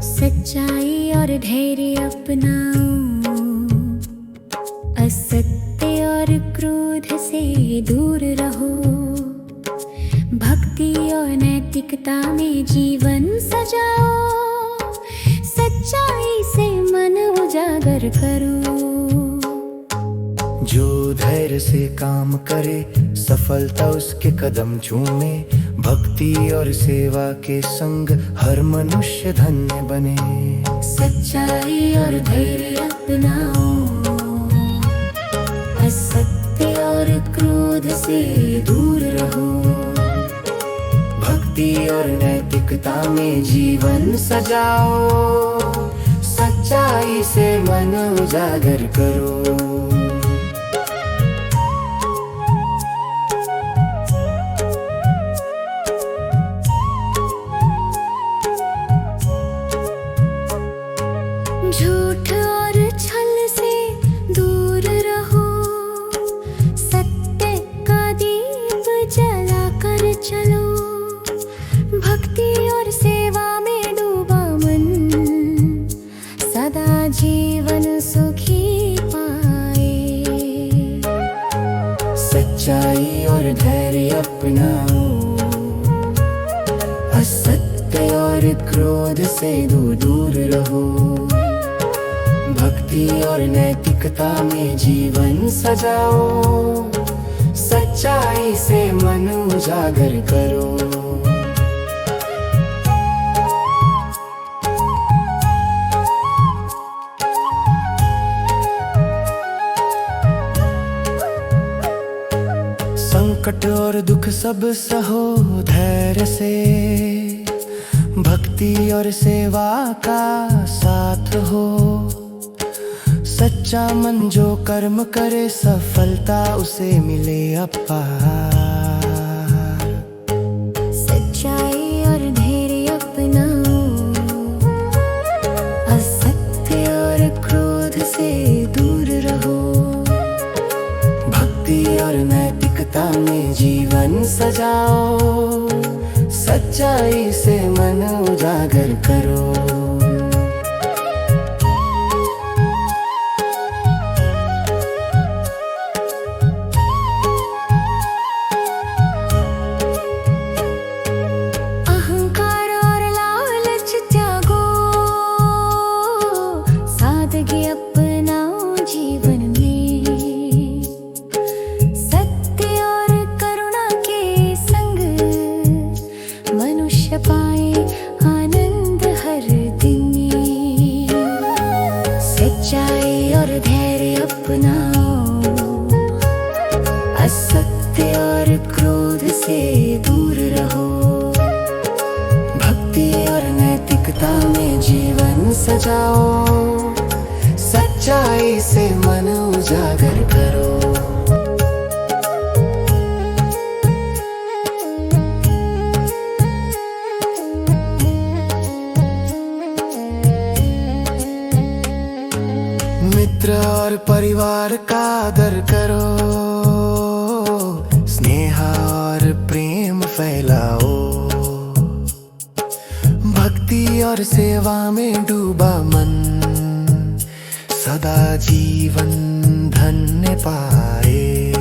सच्चाई और धैर्य अपनाओ, असत्य और क्रोध से दूर रहो। भक्ति और नैतिकता में जीवन सजाओ, सच्चाई से मन उजागर करो। जो धैर्य से काम करे सफलता उसके कदम चूमे। भक्ति और सेवा के संग हर मनुष्य धन्य बने। सच्चाई और धैर्य अपनाओ, असत्य और क्रोध से दूर रहो। भक्ति और नैतिकता में जीवन सजाओ, सच्चाई से मन उजागर करो। झूठ और छल से दूर रहो, सत्य का दीप जला कर चलो। भक्ति और सेवा में डूबा मन, सदा जीवन सुखी पाए। सच्चाई और धैर्य अपनाओ, असत्य और क्रोध से दूर रहो। भक्ति और नैतिकता में जीवन सजाओ, सच्चाई से मन उजागर करो। संकट और दुख सब सहो धैर्य से। भक्ति और सेवा का साथ हो। सच्चा मन जो कर्म करे सफलता उसे मिले अपार। सच्चाई और धैर्य अपनाओ, असत्य और क्रोध से दूर रहो। भक्ति और नैतिकता में जीवन सजाओ, सच्चाई से मन उजागर करो। अपनाओ जीवन में, सत्य और करुणा के संग मनुष्य पाए आनंद हर दिन। सच्चाई और धैर्य अपनाओ, असत्य और क्रोध से दूर रहो। भक्ति और नैतिकता में जीवन सजाओ, सच्चाई से मन उजागर करो। मित्र और परिवार का आदर करो, स्नेह और प्रेम फैलाओ। भक्ति और सेवा में डूबा मन, सदा जीवन धन्य पाए।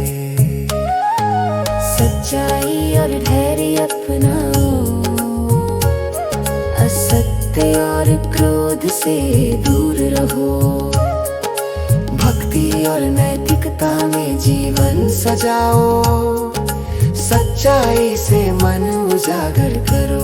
सच्चाई और धैर्य अपनाओ, असत्य और क्रोध से दूर रहो। भक्ति और नैतिकता में जीवन सजाओ, सच्चाई से मन उजागर करो।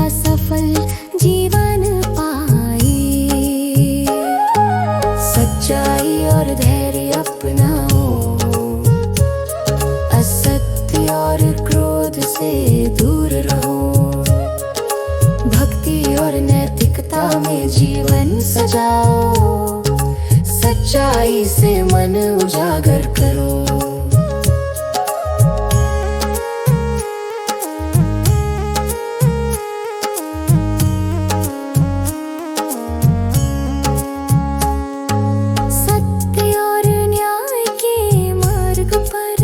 सफल जीवन पाए। सजाओ, सच्चाई से मन उजागर करो। सत्य और न्याय के मार्ग पर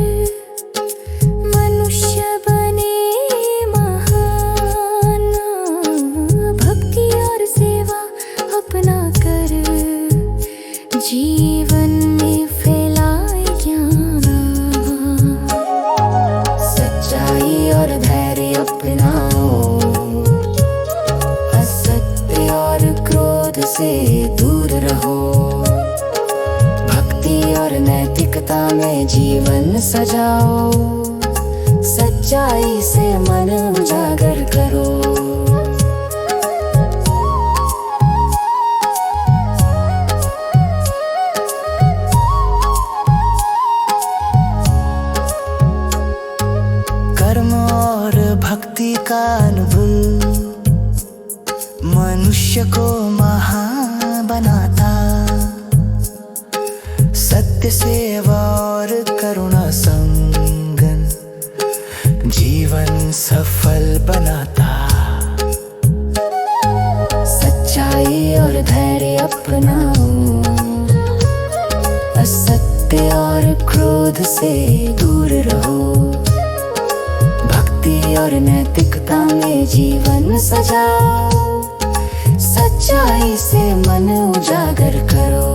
मनुष्य बने महान, भक्ति और सेवा अपना कर जीवन में फैलाए ज्ञान। सच्चाई और धैर्य अपनाओ, असत्य और क्रोध से दूर रहो। भक्ति और नैतिकता में जीवन सजाओ, सच्चाई से मन उजागर करो। कर्म और भक्ति का अनुभव मनुष्य को महान बनाता। सत्य, सेवा और करुणा संगन जीवन सफल बनाता। सच्चाई और धैर्य अपनाओ, असत्य और क्रोध से दूर रहो। भक्ति और नैतिकता में जीवन सजाओ, सच्चाई से मन उजागर करो।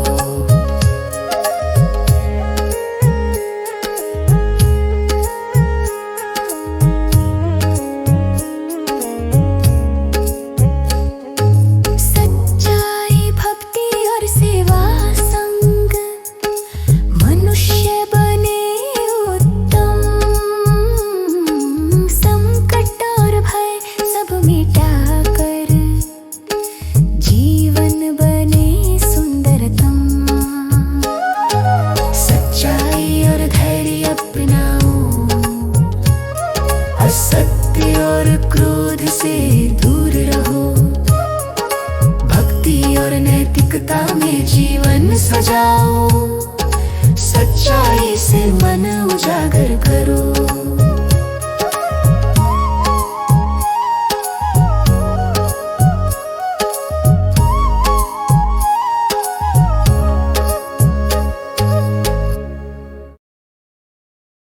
सच्चाई, भक्ति और सेवा संग मनुष्य बने उत्तम। संकट और भय सब मिटा कर जीवन बने सुंदरतम। सच्चाई और धैर्य अपनाओ, असत्य और क्रोध से दूर रहो। भक्ति और नैतिकता में जीवन सजाओ, सच्चाई से मन